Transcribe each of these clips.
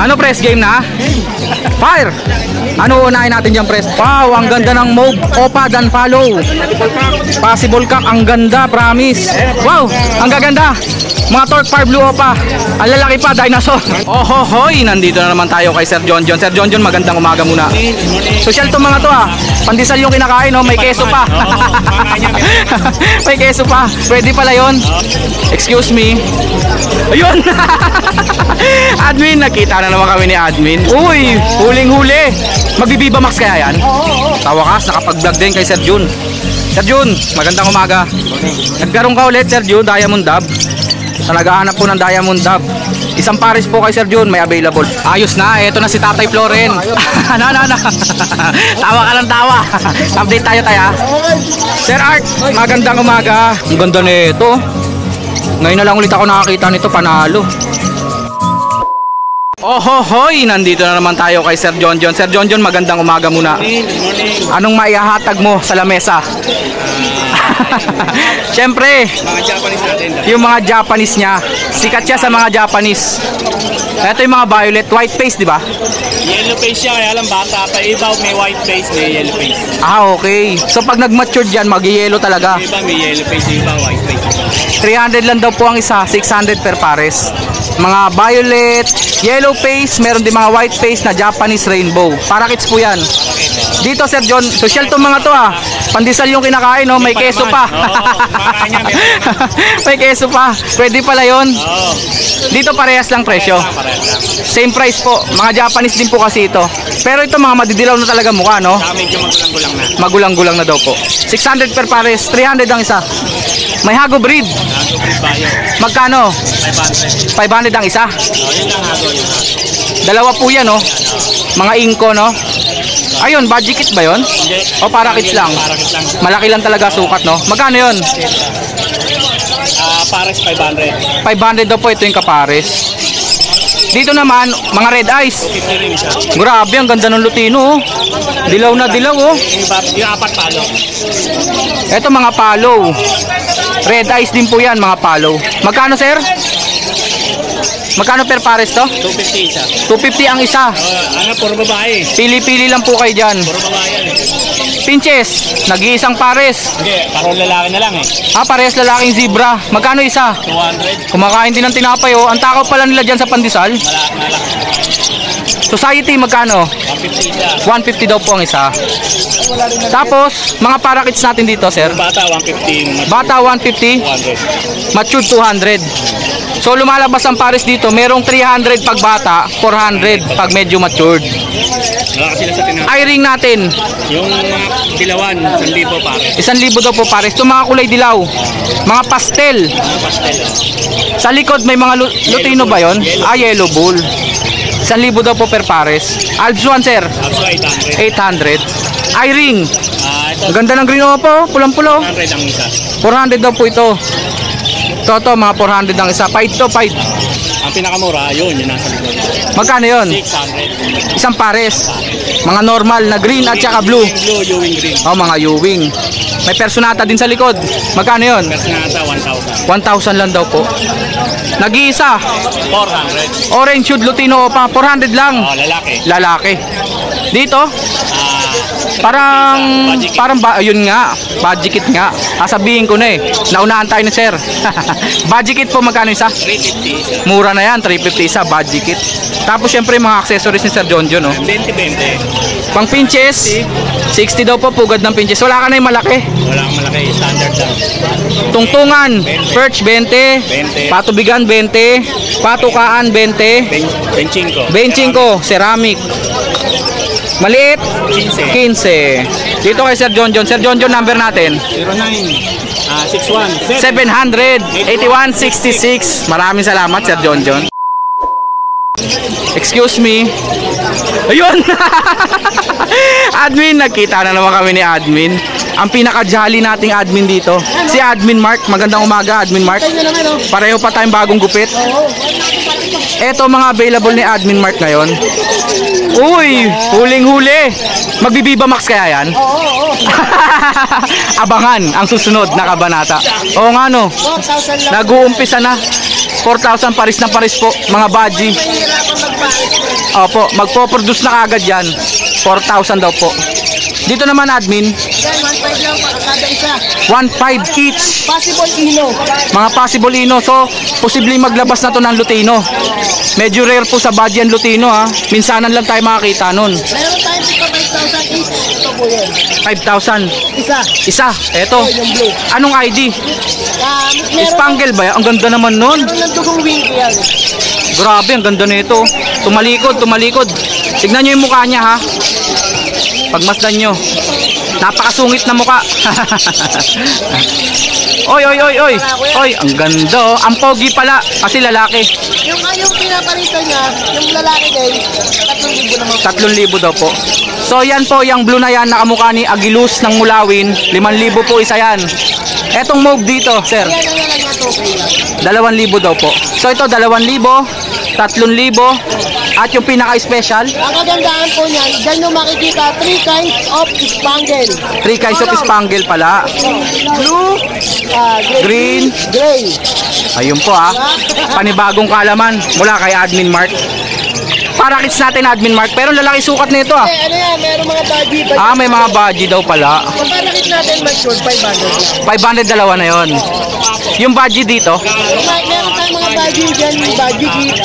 Ano press game na? Fire! Ano unahin natin dyan press? Wow, ang ganda ng move. Opa dan follow. Possible cock, ang ganda, promise. Wow, ang gaganda. Mga torque fire blue opa. Ang lalaki pa, dinosaur. Ohohoy, nandito na naman tayo kay Sir John John. Sir John John, magandang umaga muna. Social to mga to ah. Pandesal yung kinakain, no? May keso pa. May keso pa. Pwede pala yun. Excuse me. Ayun. Admin, nakita na naman kami ni Admin. Uy, huling-huli. Magbibiba max kaya yan? Tawakas, nakapag-vlog din kay Sir Jun. Sir Jun, magandang umaga. Nagkaroon ka ulit, Sir Jun, Diamond Dub. Sa naghahanap po ng Diamond Dub. Isang pares po kay Sir Jun, may available. Ayos na, eto na si Tatay Floren. Tawa ka lang tawa. Update tayo tayo. Sir Art, magandang umaga. Ang ganda nito. Ngayon na lang ulit ako nakakita nito, panalo. Ohohoy, nandito na naman tayo kay Sir John John. Sir John John, magandang umaga muna. Anong maihahatag mo sa lamesa? Siyempre, yung mga Japanese niya. Sikat siya sa mga Japanese. Ito yung mga violet, white face, di ba? Yellow face siya, kaya lang bata pa. Iba may white face, may yellow face. Ah, okay. So pag nag-mature dyan, mag-yellow talaga. Iba may yellow face, iba white face. 300 lang daw po ang isa, 600 per pares. Mga violet, yellow face, meron din mga white face na Japanese rainbow. Para kits po yan. Dito Sir John, social to mga to ah. Pandesal yung kinakain, no? May keso pa. May keso pa. Pwede pala yun. Dito parehas lang presyo. Same price po. Mga Japanese din po kasi ito. Pero ito mga madidilaw na talaga mukha, no? Medyo magulang-gulang na. Magulang-gulang na daw po. 600 per pares, 300 ang isa. May Hago breed. Magkano? 500 ang isa. Dalawa po yan, no? Mga inko, no? Ayun, budget kit ba yun? O para kits lang? Malaki lang talaga sukat, no? Magkano yun? Pares 500. 500 daw po ito yung kapares. Dito naman, mga red eyes. Grabe, ang ganda ng lutino, oh. Dilaw na dilaw, oh. Yung apat palo. Ito mga palo. Red eyes din po yan, mga palo. Magkano, sir? Magkano per pares to? 250 isa. 250 ang isa. Ano, puro babae. Pili-pili lang po kayo dyan. Puro babae yan eh. Pinches, nag-iisang pares. Hindi, parang lalaki na lang eh. Ah, parehas lalaking zebra. Magkano isa? 200. Kumakain din ng tinapay, oh. Ang takaw pala nila dyan sa pandesal. Society, magkano? 150 isa. 150 daw po ang isa. Tapos, mga parakits natin dito, sir. Bata 150. Bata 150, 200. matured 200. So lumalabas ang pares dito, merong 300 pag bata, 400 pag medyo matured. Wala kasi sa tinapay. Eye-ring natin, Yung mga dilawan, 1,000 pares. 1,000 daw po pares. Ito mga kulay dilaw, mga pastel. Pastel. Sa likod may mga lutino ba yon? Ah, yellow bull. 1,000 daw po per pares. Alps 1, sir, Also 800. 800. Eye-ring, Ito ang ganda ng green opo, pulang-pulo. 100 ang isa. 400 daw po ito. Ito, mga 400 ang isa. 5 to 5. Ang pinakamura, yun nasa likod. Magkano yun? 600. Isang pares. Mga normal na green at saka blue. Blue, Ewing green. Oh, mga Ewing. May personata din sa likod. Magkano yun? Personata 1,000. 1,000 lang daw po. Nag-iisa. 400. Orange Hood Lutino pa. 400 lang. Oh, lalaki. Lalaki. Dito, parang ayun nga, budget kit nga. Sabihin ko na eh. Naunahan tayo ni sir. Budget kit po magkano isa? 350. Mura na yan, 350 isa budget kit. Tapos syempre mga accessories ni Sir John John, no? 20-20. Pang pinches, 60 daw po pugad ng pinches. Wala ka na yung malaki. Wala kang malaki. Standard lang. Tungtungan, perch 20, 20. patubigan 20, patukaan 20, Benching ko. benching ko, ceramic. Maliit, 15. 15. Dito kay Sir John John. Sir John John, number natin. 0961 700 8166. Maraming salamat, Sir John John. Excuse me. Ayun. Admin, nakita na naman kami ni Admin. Ang pinaka-jolly nating admin dito, si Admin Mark. Magandang umaga, Admin Mark. Pareho pa tayong bagong gupit. Eto mga available ni Admin Mark ngayon. Uy, huling-huli. Magbibiba max kaya yan? Abangan ang susunod na kabanata. Oo nga, no. Nag-uumpisa na. 4,000 paris na paris po, mga baji. Opo, magpo-produce na agad yan. 4,000 daw po. Dito naman admin, Yan, 1.5 lang kada isa. 1,500 each. Possible ino. Mga possible ino. So, posibleng maglabas na to ng Lutino. Medyo rare po sa Badyan Lutino ha. Minsanan lang tayo makakita nun. Meron tayong ito 5,000 each. Ito po yun. 5,000. Isa. Isa. Eto. Ito yung blue. Anong ID? Meron Spangle ba yan? Ang ganda naman nun. ng dugong wing ko yan. Grabe, ang ganda nito. Tumalikod, tumalikod. Tignan nyo yung mukha niya ha. Pagmasdan nyo. Napakasungit na mukha. Oy, oy, oy, oy. Oy, ang ganda oh. Ang pogi pala kasi lalaki. Yung pinapalitan niya, yung lalaki din, 3,000 naman. 3,000 daw po. So yan po, yung blue na yan nakamukha ni Agilus ng Mulawin. 5,000 po isa yan. Etong mauve dito, sir. Yan ang lang niya, 2K lang. 2,000 daw po. So ito 2,000, 3,000 at yung pinaka-special Ang kagandahan po niyan, dyan nyo makikita 3 kinds of spangle. 3 kinds of spangle pala. Blue, Green. gray. Ayun po ha. Panibagong kalaman mula kay Admin Mark. Para kits natin Admin Mark. Pero lalaki sukat nito ha. Ano yan, meron mga budgie. Ah, may mga budgie daw pala. Kung parakit natin mature, 500 lang. 500 dalawa na yon. Yung budgie dito, Meron tayong mga budgie dyan, budgie kit.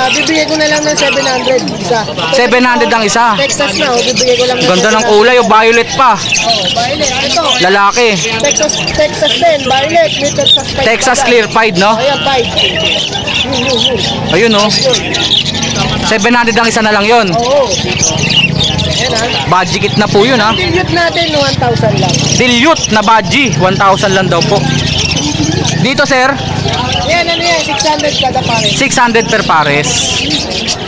Bibigay ko na lang ng 700 isa. 700 ang isa. Texas na, bibigay ko lang ng Ganda ng 700. kulay, o violet pa. Violet, ito. Lalaki. Texas din, violet, may Texas pipe. Texas pa dyan. clear pied, no? Ayan, pipe. Ayun oh. 700 ang isa na lang yon. Oo. Ayan ha. Budgie kit na po yun ha. Dilute natin, 1,000 lang. Dilute na budgie, 1,000 lang daw po. Dito sir, Ayan, ano yan, 600 kada pare. 600 per pares.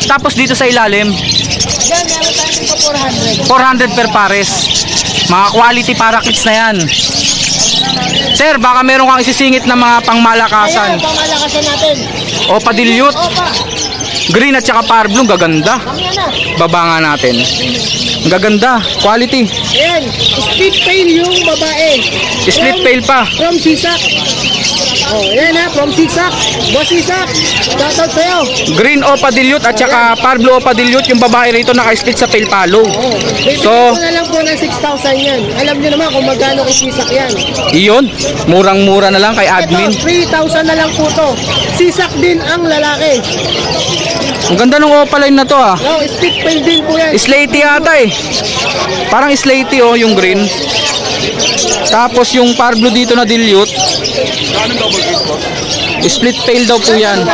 Tapos dito sa ilalim, Yan, meron tayo dito 400. 400 per pares. Mga quality para kits na yan. Sir, baka meron kang isisingit na mga Ayan, pangmalakasan. pamalakasan natin. O pa-dilute, Opa, green at saka power blue, gaganda. kami na. Baba nga natin. Ang gaganda, quality. Ayan, split pail yung babae. Split pail pa. From Sisak. Oh, ayan ha, from Sisak. Boss Sisak, shoutout sa'yo. Green Opa Dilute at saka power blue Opa Dilute, yung babae rito naka-split sa pail palo. Oh, So- so, ko na lang po ng 6,000 yan. Alam nyo naman kung magkano kay Sisak yan. Iyon, murang-mura na lang kay admin. Ito, 3,000 na lang po to. Sisak din ang lalaki. Ang ganda ng opaline na to ah. No, split pail din po yan. Slaty yata eh. Parang slaty oh, yung green. Tapos yung power blue dito na dilute. Split pail daw po yan.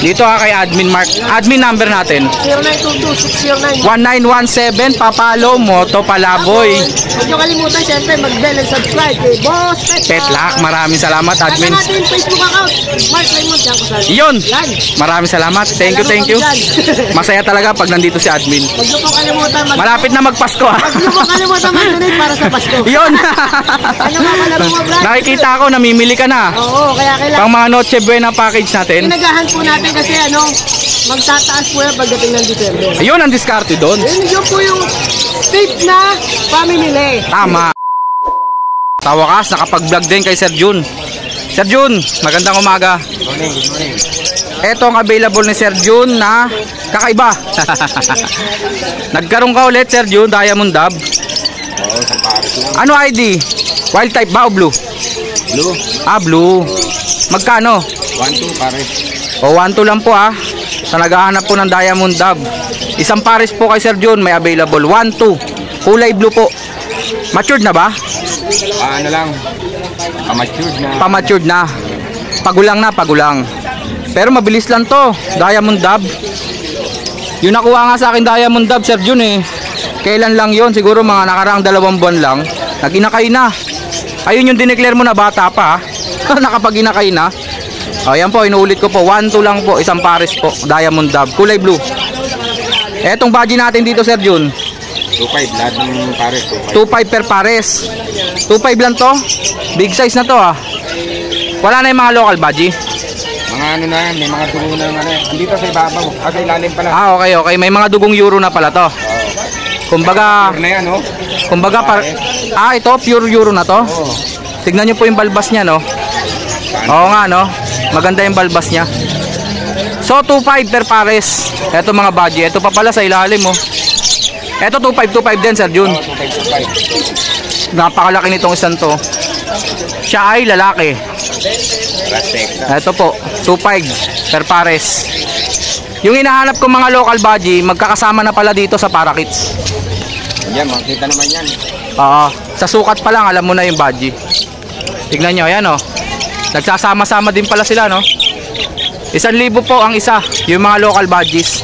Dito kay Admin Mark. Admin number natin. 0922-609. 1917 Papalo Moto Palaboy. Huwag nyo kalimutan syempre mag-bell and subscribe kay Boss Petlak, maraming salamat Admin. Admin. Natin yung Facebook account. Mark Raymond Janko Sal. Iyon. Yan. Maraming salamat. Thank you, thank you. Masaya talaga pag nandito si Admin. Huwag nyo pong kalimutan Malapit na magpasko ha. Huwag nyo pong kalimutan mag-donate para sa Pasko. Iyon. Ano nga pala mga vlog? Nakikita ko, namimili ka na. Oo, kaya kailangan. Pang mga Noche Buena package natin. Pinagahan po natin kasi magtataas po yan pagdating ng December. Ayun ang diskarte doon. Yun po yung safe na pamimili. Tama. Sa wakas, nakapag-vlog din kay Sir Jun. Sir Jun, magandang umaga. Ito ang available ni Sir Jun na kakaiba. Nagkaroon ka ulit, Sir Jun, Diamond Dub. Ano ID? Wild type ba o blue? Blue, Ah, blue. Magkano? 1-2 pare. O 1-2 lang po ah. Sa naghahanap po ng Diamond Dub. Isang pares po kay Sir Jun may available. 1-2. Kulay blue po. Matured na ba? Ano lang, matured na. Pa-matured na. Pagulang na, pagulang. Pero mabilis lang to. Diamond Dub. Yung nakuha nga sa akin Diamond Dub, Sir Jun eh. Kailan lang yon? Siguro mga nakaraang 2 buwan lang. Nag-inakay na. Ayun yung dineclare mo na bata pa. Nakapag-inakay na. O yan po, inuulit ko po. 1-2 lang po, isang pares po. Diamond Dub, kulay blue. Etong budgie natin dito, Sir Jun. 2-5, lahat ng pare. 2.5 per pares. 2.5 lang to. Big size na to ah. Wala na yung mga local budgie. Mga ano na yan, may mga dugo na ano. Andito sa ibabaw, sa ilalim pala. Ah, okay, okay. May mga dugong euro na pala to. Kumbaga, Pure na yan, oh. kumbaga ito pure euro na to. Oo. Tignan niyo po yung balbas niya, no. Oo nga, no. Maganda yung balbas niya. So 2.5 per pares. Ito mga budgie. Ito pa pala sa ilalim mo. Ito 2.5 din, Sir Jun. 2.5. Napakalaki nitong isang to. Siya ay lalaki. Ito po, 2.5 per pares. Yung hinahanap ko mga local budgie, magkakasama na pala dito sa Parakits. Yan, makita naman yan. Sa sukat pa lang, alam mo na yung budgie. Tignan nyo, ayan o. Nagsasama-sama din pala sila, no? 1,000 po ang isa, yung mga local budgies.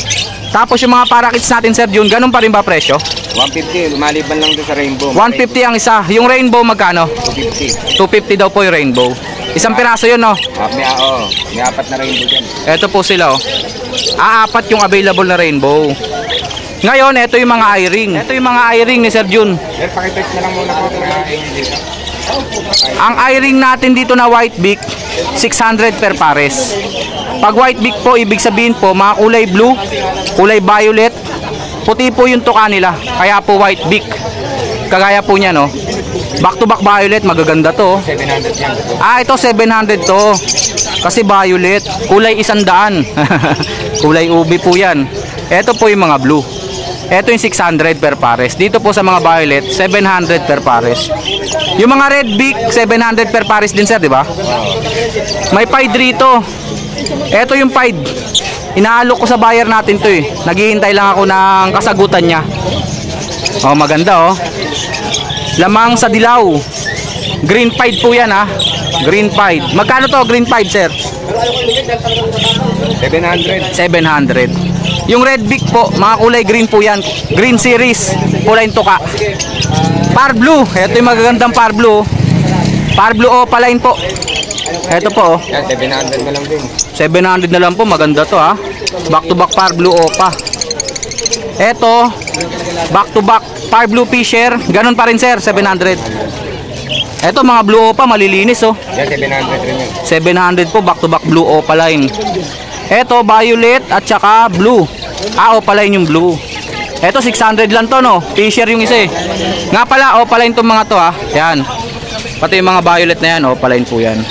Tapos yung mga Parakits natin, Sir Jun, ganun pa rin ba presyo? 150, lumaliban lang doon sa rainbow. 150 ang isa. Yung rainbow magkano? 250. 250 daw po yung rainbow. Isang piraso yun, no? May apat na rainbow dyan. Ito po sila, oh. Apat yung available na rainbow. Ngayon, ito yung mga eye-ring. Ito yung mga eye-ring ni Sir Jun. Sir, pakitext na lang muna po ito na dito. Ang eye-ring natin dito na white beak, 600 per pares. Pag white beak po, ibig sabihin po, mga kulay blue, kulay violet, puti po yung tuka nila. Kaya po white beak. Kagaya po niya, no? Back to back violet, magaganda to. 700 yan. Ito 700 to. Kasi violet, kulay 100. Kulay ubi po yan. Ito po yung mga blue. Ito yung 600 per pares. Dito po sa mga violet, 700 per pares. Yung mga red beak, 700 per pares din, sir, di ba? May pied rito. Ito yung pied. Inaalok ko sa buyer natin to eh. Naghihintay lang ako ng kasagutan niya. Oh, maganda oh. Lamang sa dilaw. Green pied po yan, ha. Green pied. Magkano to green pied, sir? 700. 700. Yung red beak po, mga kulay green po yan. Green series, kulay tuka. Par blue, ito yung magagandang par blue. Par blue opaline po. Ito po, Yan, 700 na lang din. 700 na lang po, maganda to, ha. Back to back par blue opa. Ito, back to back par blue fisher. Ganun pa rin, sir, 700. Ito mga blue opa, malilinis oh. Yan, 700 rin yun. 700 po, back to back blue opaline. Ito violet at saka blue. Opaline yung blue. Ito 600 lang to, no. Fisher yung isa eh. Nga pala, opaline tong mga to, ha. Yan. Pati yung mga violet na yan, opaline po yan.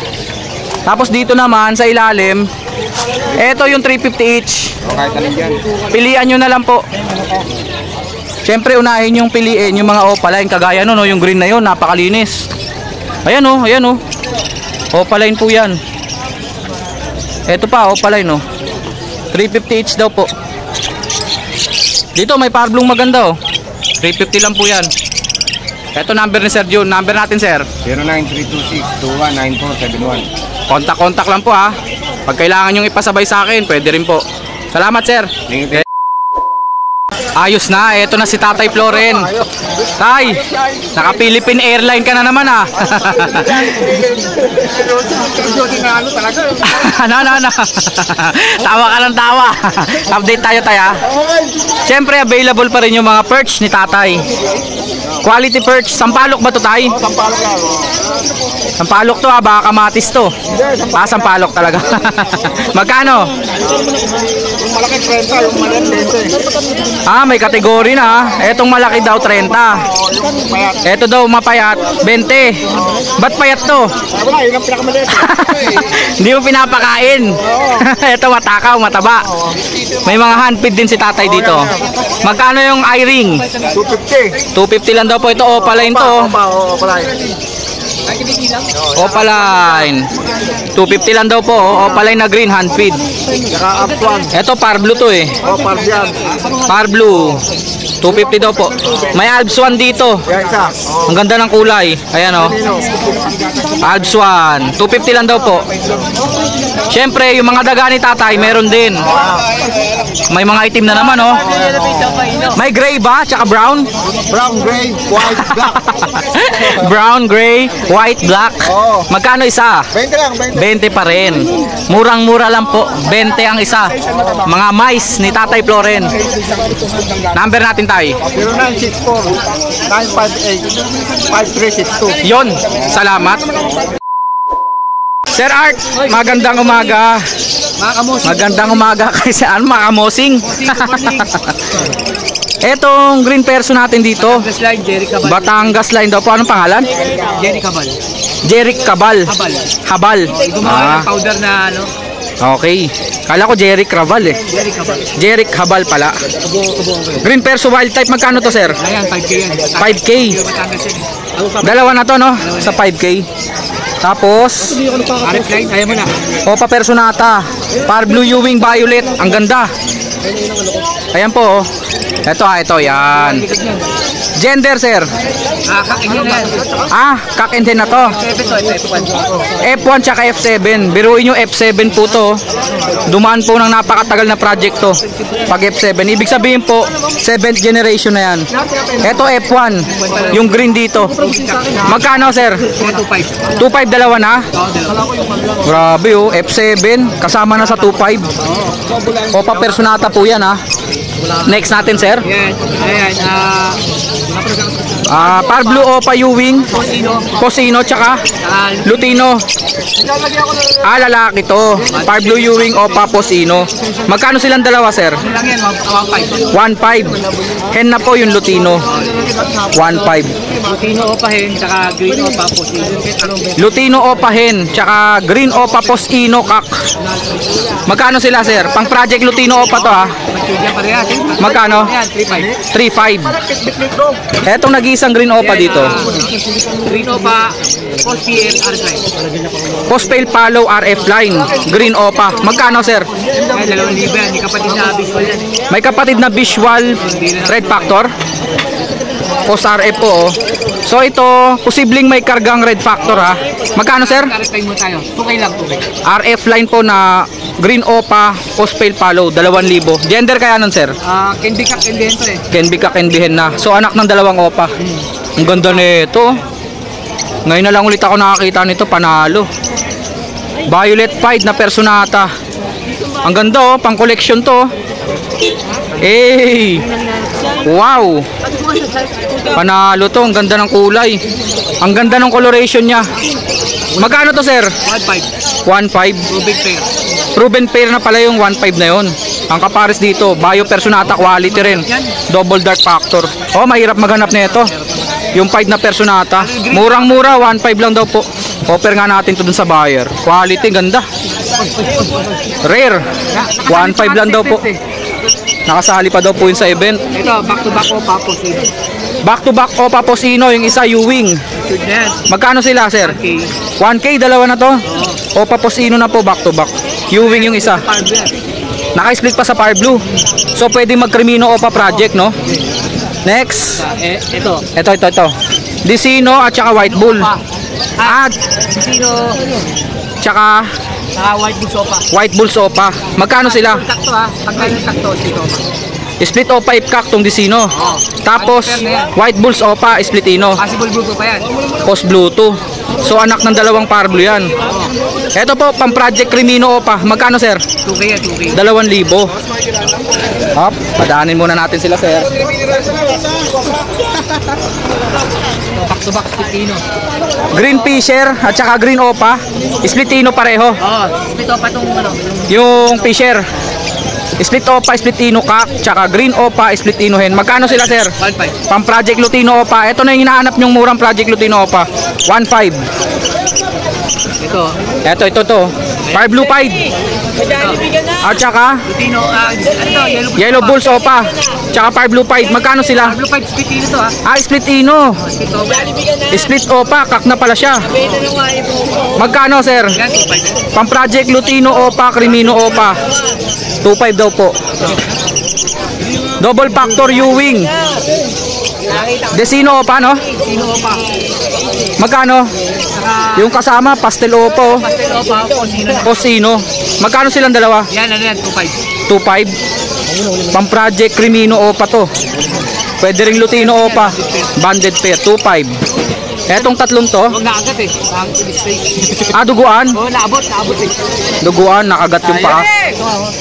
Tapos dito naman sa ilalim, ito yung 350 each. Kahit alin dyan. Pilian nyo na lang po. Siyempre unahin yung piliin yung mga opaline. Kagaya no, yung green na yun, napakalinis. Ayan oh, ayan oh. Opaline po yan. Ito pa, opaline oh. 350 each daw po. Dito may parblong maganda oh. 350 lang po yan. Ito number ni Sir Jun. Number natin, sir. 0932621941. Kontak-kontak lang po, ha. Pag kailangan nyong ipasabay sa akin, pwede rin po. Salamat, sir. Ayos na, eto na si Tatay Floren. Tay, naka Philippine Airline ka na naman, ha. Ano. Tawa ka ng tawa. Update tayo, tay, ha. Siyempre, available pa rin yung mga perch ni Tatay. Quality perch. Sampalok ba to, tay? Sampalok na. Sampalok to, ha. Baka kamatis to. Sampalok talaga. Magkano? Yung malaki 30, yung maliit 20. May kategory na. Etong malaki daw 30. Eto daw mapayat 20. Ba't payat to? Wala, yun ang pinakamaliit. Hindi mo pinapakain. Eto matakaw, mataba. May mga handfeed din si Tatay dito. Magkano yung eye-ring? 250. 250 lang daw po. Ito opaline to. Opaline 250 lang daw po. Opaline na green handfeed. Saka up one. Ito par blue to eh. Pardian. Par blue 250 daw po. May Alps 1 dito. Yan isa. Ang ganda ng kulay. Ayan oh. Alps 1 250 lang daw po. Siyempre yung mga daga ni Tatay meron din. May mga itim na naman oh. May gray ba? Tsaka brown? Brown, gray, white, black. Brown, gray, white, black. Magkano isa? 20 lang, 20 20. pa rin. Murang-mura lang po. 20 ang isa. Mga mice ni Tatay Floren. Number natin, Tay. 0964-958-5362. Yon. Salamat. Sir Art, magandang umaga. Magandang umaga kay saan makamosing. Etong green perso natin dito. Batangas line daw po. Anong pangalan? Jenny Cabal. Jeric Cabal. Habal. Habal. Gumawa ng powder na ano. Okay. Kala ko Jeric Raval eh. Jeric Habal pala. Green Perso Wild type, magkano to sir? Ayan, 5K yan. 5K. Dalawa na to no? Sa 5K. Tapos, RF line, ayaw mo na. Opa Personata. Par Blue Ewing Violet. Ang ganda. Ayan po oh. Ito yan. Gender sir. Kakin yan. Cock and hen na to. F1 tsaka F7. Biruin nyo F7 po to. Dumaan po ng napakatagal na project to. Pag F7. Ibig sabihin po, 7th generation na yan. Ito F1. Yung green dito. Magkano sir? 2.5 dalawa na? Grabe oh. F7. Kasama na sa 2.5. Opa Personata po yan ha. Next natin sir. Ayan, Par Blue Opa Ewing Posino tsaka Lutino. Lalaki to. Par Blue Ewing Opa Posino. Magkano silang dalawa sir? lang yan, 1.5. 1.5. Hen na po yung Lutino. 1.5. Lutino Opa hen, saka Green Opa Posino. Lutino Opa Hen tsaka Green Opa Posino Kak. Magkano sila sir? Pang project Lutino Opa to ha. Magkano? 3.5. Etong nag-iisang Green Opa dito. Green Opa, Post PL, RF line. Postpail Palo RF line. Green Opa. Magkano sir? Ay, 2,000 yan, may kapatid na visual yan. May kapatid na visual Red Factor. Post RF po oh. So ito, posibleng may kargang Red Factor ha. Magkano sir? RF line mo tayo, 2K lang, 2K. RF line po na Green Opa Postpail Palo 2,000. Gender kaya nun sir? Can be cock and dento eh. Can be kakendihin na. So anak ng dalawang Opa. Ang ganda nito. Ngayon na lang ulit ako nakakita nito, panalo. Violet Pied na Personata. Ang ganda oh, pang collection to. Hey! Wow! Panalo to, ang ganda ng kulay. Ang ganda ng coloration niya. Magkano to sir? 1.5. 1.5. Big pair. Proven pair na pala yung 1.5 na yon. Ang kapares dito, Bio Personata quality rin. Double dark factor. Oh, mahirap maghanap nito. Yung Pied na Personata. Murang-mura, 1.5 lang daw po. Offer nga natin to dun sa buyer. Quality, ganda. Rare. 1.5 lang daw po. Nakasali pa daw po yun sa event. Ito, back-to-back Opa Posino. Back-to-back Opa Posino, yung isa Ewing. Yan. Magkano sila sir? 1K, dalawa na to. Opa Posino na po, back-to-back. Ewing yung isa. Naka-split pa sa Par Blue. So pwede mag-Crimino Opa project, no? Next. Ito. Ito. Dicino at saka White Bull. At Posino. tsaka White Bulls Opa. White Bull Opa. Magkano sila? Takto ha. Pagka yung takto, dito Opa. Split Opa Ipkak tong Dicino. Tapos White Bulls Opa Splitino. Possible blue pa yan. Post Bluetooth. So anak ng dalawang Par Blue yan. Ito po, pang Project Crimino Opa. Magkano sir? 2K yan, 2K. 2,000. Hop, padaanin muna natin sila sir. Back-to-back Splitino. Green Fisher at saka Green Opa. Splitino pareho. Split Opa itong ano. Yung Fisher. Split Opa, Splitino Kak, tsaka Green Opa, Splitino Hen. Magkano sila sir? 1.5. Pang Project Lutino Opa. Ito na yung hinahanap nyong murang Project Lutino Opa. 1.5. Ito to. Par Blue Pied. At saka Lutino, Yellow Bulls Opa. Tsaka Par Blue Pied. Magkano sila? Blue 5 Splitino to ha. Splitino. Split Opa. Split Opa, Kak na pala siya. Magkano sir? Yan, 2.5. Pang Project Lutino Opa, Crimino Opa. 2.5 daw po. Double Factor Ewing. Dicino Opa, no? Sino Opa. Magkano? Yung kasama, Pastel Opa. Pastel Opa, Posino na. Posino. Magkano silang dalawa? Yan, ano yan, 2.5. 2.5. Pang Project Crimino Opa to. Pwede ring Lutino Opa. Banded pair, 2.5. Etong tatlong to, Huwag nakagat eh. Nakagat yung display. duguan. Naabot eh. Duguan, nakagat yung paa.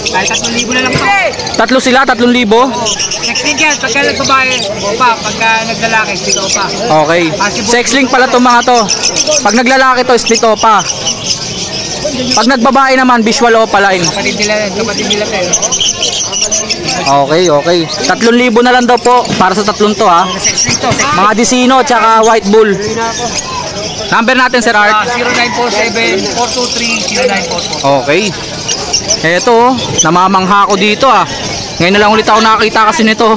Kahit 3,000 na lang to. Tatlo sila, 3,000. Next week yan, pagka nagbabae, Opa, pagka naglalaki, split Opa. Okay. Sex link pala itong mga to. Pag naglalaki to, split Opa. Pag nagbabae naman, visual Opa line. Kapatid nila tayo. Okay. 3,000 na lang daw po para sa tatlong to ha. Next week to. Mga Dicino tsaka White Bull. Number natin Sir Art. 0947-423-0944. Okay. Eto, namamangha ako dito ah. Ngayon na lang ulit ako nakakita kasi nito.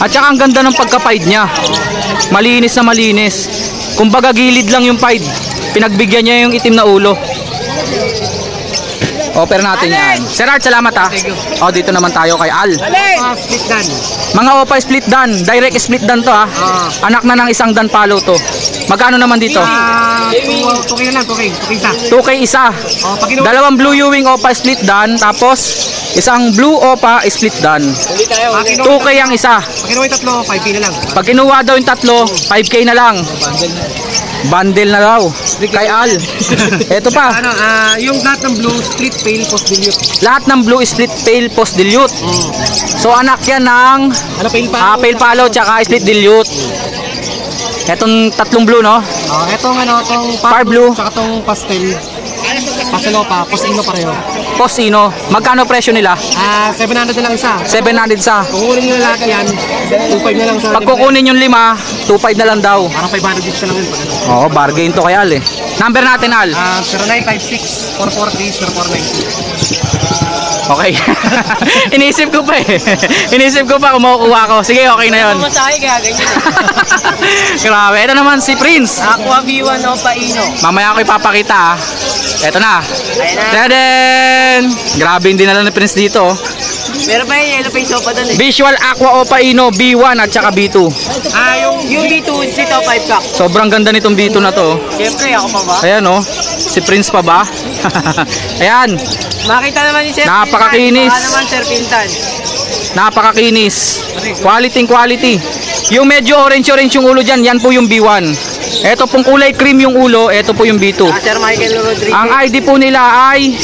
At saka ang ganda ng pagka-pied niya. Malinis na malinis. Kumbaga gilid lang yung pied. Pinagbigyan niya yung itim na ulo. Offer natin yan. Sir Art, salamat ah. O, dito naman tayo kay Al. Split dan. Mga Opa split dan. Direct split dan to ah. Anak na ng isang dan palo to. Magkano naman dito? 2K na lang, 2K. 2K isa. 2K isa. Pag-inuwi. Dalawang blue Ewing Opa split dan. Tapos isang blue Opa split dan. 2K ang isa. Pag kinuha yung tatlo, 5K na lang. Pag kinuha daw yung tatlo, 5K na lang. Bundle na daw. Kay Al. Ito pa. Ano, yung lahat ng blue, split pale, post dilute. Lahat ng blue split pale post dilute. So anak yan ng Ano, pale pa? pale palo tsaka split dilute. Etong tatlong blue no? Etong ano, itong Far blue. Tsaka itong pastel. Pastelopa, postino pareho. Postino. Magkano presyo nila? 700 na lang isa. 700 sa. Kung kukunin nyo na lahat yan, 2.5 na lang sa Pag kukunin yung 5, 2.5 na lang daw. Parang 500 dito na lang yun. Pag ano. Oo, bargain to kay Al eh. Number natin Al. 0956-443-0496. Okay. Inisip ko pa eh. Inisip ko pa kung makukuha ko. Sige, okay na yun. Masahe kaya ganyan. Grabe. Ito naman si Prince. Aqua V1 o Paino. Mamaya ako ipapakita ah. Ito na. Ayan na. Tadaan! Grabe hindi na lang ni Prince dito. Oh. Meron pa yung yellow face pa doon eh. Visual Aqua Opaino B1 at saka B2. Yung B2 split o 5 pack. Sobrang ganda nitong B2 na to. Siyempre ako pa ba? Ayan oh. Si Prince pa ba? Ayan. Makita naman ni Sir Napakakinis. Pintan. Baka naman Sir Pintan. Napakakinis. Quality. Yung medyo orange yung ulo dyan, yan po yung B1. Ito pong kulay cream yung ulo, ito po yung B2. Sir Michael Rodriguez. Ang ID po nila ay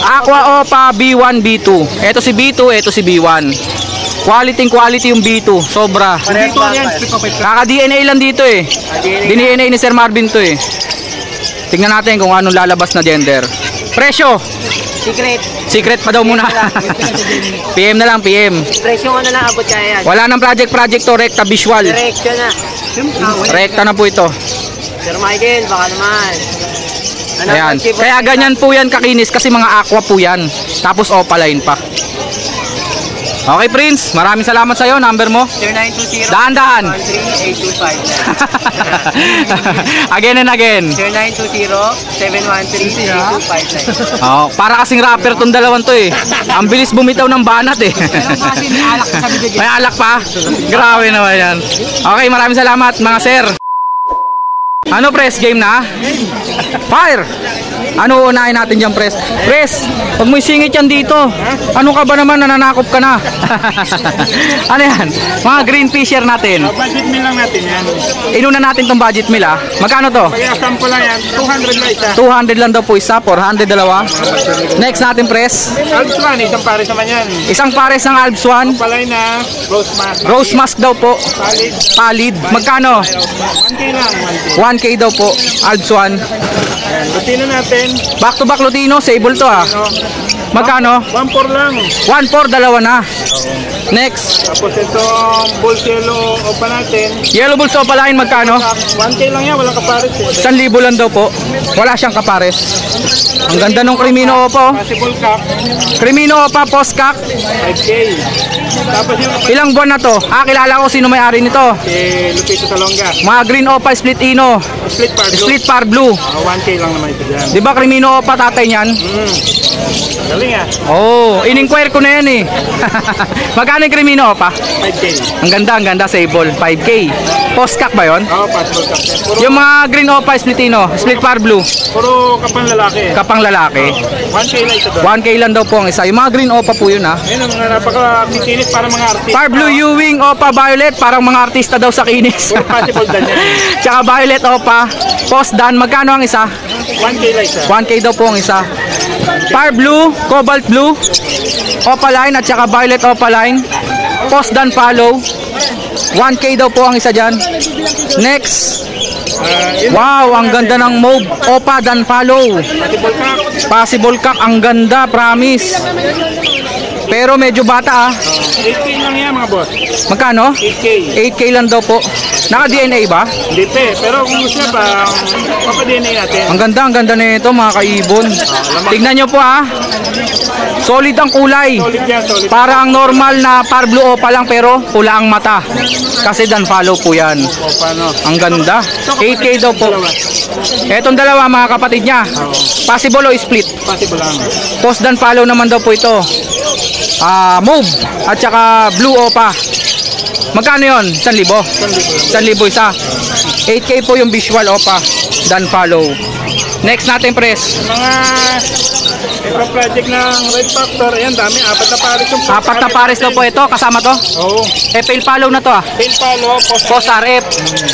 Aqua Opa B1 B2. Ito si B2, ito si B1. Quality yung B2, sobra. Parehas ba? Kaka DNA lang dito eh. DNA ni Sir Marvin to eh. Tingnan natin kung anong lalabas na gender. Presyo. Secret pa daw muna. PM na lang, PM. Presyo nga na lang abot kaya yan. Wala nang project to, rekta visual. Direksyon na. Rekta na po ito. Sir Michael, baka naman. Ano, Ayan. Kaya ganyan po yan kakinis kasi mga aqua po yan. Tapos opaline pa. Okay Prince, maraming salamat sa iyo. Number mo? 0920 Dahan-dahan. 13-825. Again and again. 0920-713-8259. Oh, para kasing rapper tong dalawan to eh. Ang bilis bumitaw ng banat eh. Kasi may alak na sabi dyan. May alak pa. Grabe naman yan. Okay, maraming salamat mga sir. Ano press game na? Fire! Ano unahin natin dyan press? Press! Huwag mo isingit yan dito. Ano ka ba naman, nananakop ka na? Ano yan? Mga green fisher natin. Budget meal lang natin yan. Inuna natin tong budget meal ah. Magkano to? Kaya sample lang yan, 200 lang isa. 200 lang daw po isa, 400 dalawa. Next natin press. Alps one, isang pares naman yan. Isang pares ng Alps 1. Palay na, rose mask. Rose mask daw po. Solid. Palid. Magkano? 1K lang, 1K. 1K daw po. Alps 1. Ayan, Lutino natin. Back to back Lutino, sable to ah. No, Magkano? 1.4 lang. 1-4, dalawa na. Next. Tapos itong bull yellow opa natin. Yellow Bulls Opaline, magkano? 1K lang yan, walang kapares eh. 1,000 lang daw po. Wala siyang kapares. Ang ganda ng Crimino Opa. Oh. Possible cup, Crimino Opa, Postcap. 5K. Tapos yung Ilang buwan na to? Kilala ko sino may-ari nito. si Lupito Salonga. Mga Green Opa, Split Ino. Split par blue. Split Par Blue. 1K lang naman ito dyan. Di ba Crimino Opa tatay niyan? Galing ah, Oh, in-inquire ko na yan eh. Magkano yung Crimino Opa? 5K. Ang ganda, sable. 5K. Postcap ba yon? Oo, possible cup yan. Puro, Yung mga Green Opa, Split Ino. Split Par Blue. puro kapang lalaki. Kapang lalaki. 1K lang ito doon. 1K lang daw po ang isa. Yung mga Green Opa po yun ha. Yan ang napaka-kikinis para mga artist. Par Blue Ewing Opa Violet, parang mga artista daw sa kinis. Puro possible dan yan. Tsaka Violet Opa, Post Dan, magkano ang isa? 1K lang isa. 1K daw po ang isa. Par Blue, Cobalt Blue, Opaline at tsaka Violet Opaline, Post Dan Follow, 1K daw po ang isa dyan. Next, wow, ang ganda ng mauve, Opa Dan Follow. Possible cup. Possible Cup, ang ganda, promise. Pero medyo bata ah. 8K lang yan mga boss. Magkano? 8K. 8K lang daw po. Naka-DNA ba? Hindi pe. Pero kung gusto niya ba, papa-DNA natin. Ang ganda nito mga kaibon. Tignan nyo po ha. Solid ang kulay. Solid yan, solid. Para ang normal na par blue opa lang pero pula ang mata. Kasi dan follow po yan. O, paano? Ang ganda. 8K daw po. Etong dalawa mga kapatid niya. Possible o split. Possible lang. Post dan follow naman daw po ito. Move at saka blue opa. Magkano yun? 1,000? 1,000 isa. 8K po yung visual opa. Dan follow. Next natin pres. Mga ito project ng Red Factor, ayan dami, apat na pares yung Apat na pares daw po ito. Kasama to. Oo. Fail follow na to Tail palo, Post RF.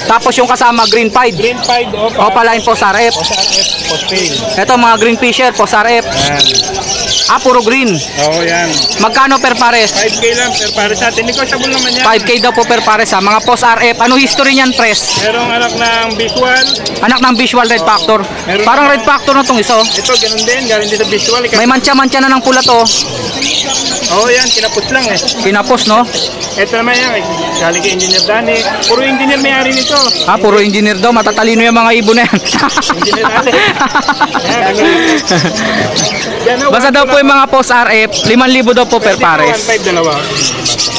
Tapos yung kasama green pied. green pied, Opa line post RF. post tail. Ito mga green fisher post RF. Ayan. Puro green. Oo, yan. Magkano per pares? 5K lang per pares natin. Negotiable naman yan. 5K daw po per pares ha. Mga post RF. Ano history niyan pres? Merong anak ng visual. Anak ng visual red factor. Parang red factor na tong iso. Ito, ganun din. Galing din sa visual. May mancha-mancha na ng pula to. Oo, yan. Kinapos lang eh. Kinapos no? Ito naman yan. Galing kay Engineer Dani. Puro engineer may-ari nito. Puro engineer daw. Matatalino yung mga ibon na yan. Engineer natin. Yan, Basta daw po yung mga post RF, 5,000 daw po per pares. 1.5 dalawa.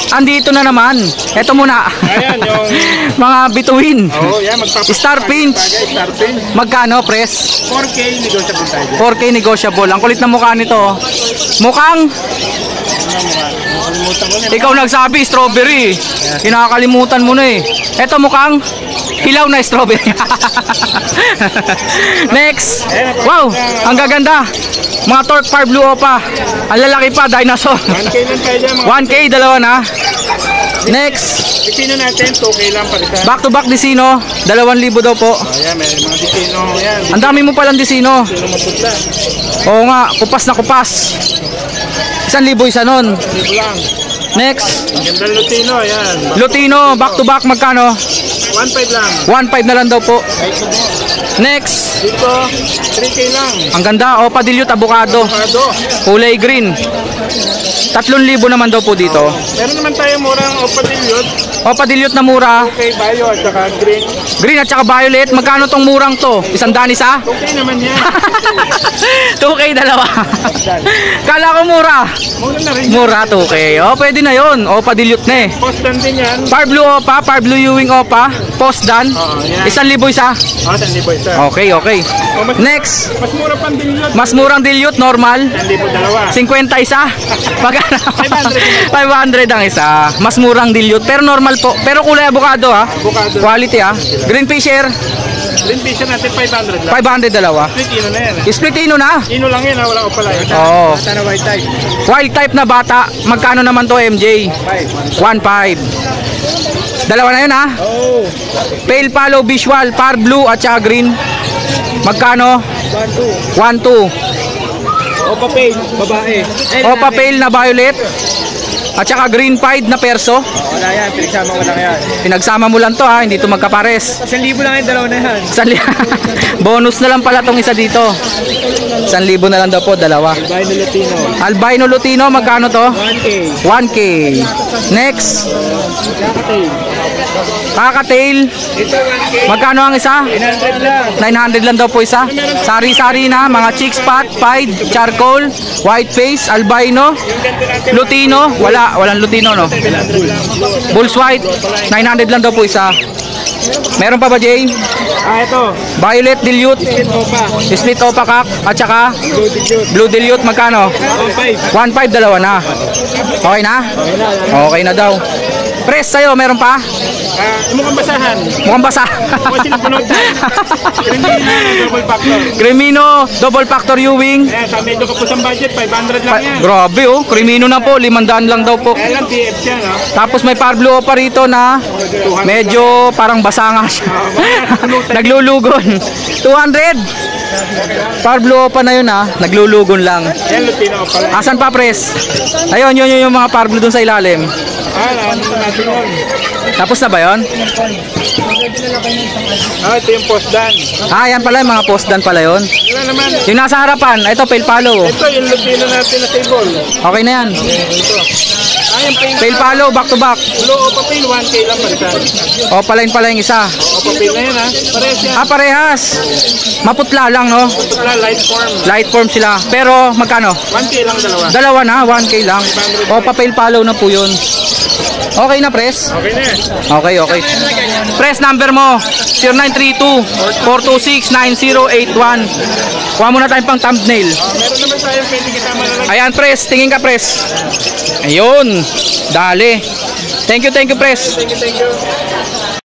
Andito na naman. Ito muna. Ayan, yung... Mga bituin. Oo, yan. Magpapasok. Star Pinch. Star Pinch. Magkano pres? 4K negotiable tayo. 4K negotiable. Ang kulit na mukha nito. Oh. Mukhang Nakalimutan ko na. ikaw nagsabi strawberry. Kinakalimutan mo na eh. Ito mukhang hilaw na strawberry. Next. Wow, ang gaganda. Mga Torque Par Blue Opa. Ang lalaki pa, dinosaur. 1K lang tayo dyan. 1K, dalawa na. Next. Disino natin, 2K lang palitan. Back to back Disino. 2,000 daw po. Ayan, may mga disino. Ayan, Ang dami mo palang Disino. disino maputla. Oo nga, kupas na kupas. 1,000 isa nun. Dito lang. Next. Ang ganda ng Lutino, ayan. Lutino, back to back magkano? 1.5 lang. 1,500 na lang daw po. Next. Dito, 3K lang. Ang ganda, Opa Dilute Avocado. Avocado. Kulay green. 3,000 naman daw po dito. Meron naman tayo murang opadilyot. Opa Dilute na mura. Okay, bio at saka green. Green at saka violet. Magkano tong murang to? 100 isa? Okay naman yan. 2K dalawa. Kala ko mura. Mura na rin yan. Mura 2K. O, pwede na yon. Opa Dilute na eh. Postan din yan. Par Blue Opa, Par Blue Ewing Opa. Post dan. yan. 1,000 isa. Sandi po isa. Okay, okay. Next. Mas mura pang dilyot. Mas murang dilute, normal. Sandi po dalawa. 50 isa. Magkano? 500. 500 ang isa. Mas murang dilute. Pero normal po. Pero kulay avocado ha. Avocado. Quality ha. Green Fisher, Green fisher natin 500 lang. 500 dalawa. Split ino na yan. Split ino na. Ino lang yan, wala ko pala. Oo. Bata na white type. Wild type na bata. Magkano naman to MJ? 1.5. Dalawa na yun ha. Oh. Pale Palo Visual, Par Blue at saka green. Magkano? 1.2. Opa pay, babae. Opa Pale na violet. At saka green pied na perso. Wala yan, pinagsama ko lang yan. Pinagsama mo lang to ha, hindi to magkapares. 1,000 lang yung dalawa na yan. Bonus na lang pala tong isa dito. 1,000 na lang daw po, dalawa. Albino Latino. Albino Lutino, magkano to? 1K. 1K. Next, Kakatail. Kakatail. Ito 1K. Magkano ang isa? 900 lang. 900 lang daw po isa. Sari-sari na, mga chick spot, pied, charcoal, white face, albino, Lutino. Walang Lutino no. Bulls white, 900 lang daw po isa. Meron pa ba Jay? Ito. Violet dilute, Opa. split opa kak, at saka Blue Dilute. blue dilute magkano? 1.5. 1.5 dalawa na. Okay na? Okay na daw. Press sa'yo, meron pa? Mukhang basahan. Mukhang basa. Mukhang sinapanood tayo. Crimino, double factor. Crimino, double factor Ewing. Ayan, sa medyo kapos ang budget, 500 lang yan. Grabe oh, Crimino na po, 500 lang daw po. Kaya lang PF siya, no? Tapos may Par Blue Opa rito na medyo parang basa nga siya. Naglulugon. 200. Par Blue Opa na yun ha, naglulugon lang. Ayan, Lutino pala. Asan pa pres? Ayun, yun yung mga Par Blue dun sa ilalim. Ano natin yun? Tapos na ba yun? Ito yung postdan. Yan pala, yung mga postdan pala yun. Wala naman. Yung nasa harapan, ito, Pale Palo. Ito yung Lutino natin na table. Okay na yan. Ito. Ayan, Pale palo, back to back. Blue Opapil, 1K lang palitan. Opaline pala yung isa. Opapil na yan ha. Parehas yan. Parehas. Maputla lang, no? Putla, light form. Light form sila. Pero magkano? 1K lang dalawa. Dalawa na, 1K lang. Pale palo na po yun. Okay na, Pres? Okay na yan. Okay. Press number mo 0932-426-9081. Kuha muna tayong pang thumbnail. Meron naman tayo pwede kita malalagay. Ayan, Press, tingin ka, Press. Ayun, dali. Thank you, Press. Thank you.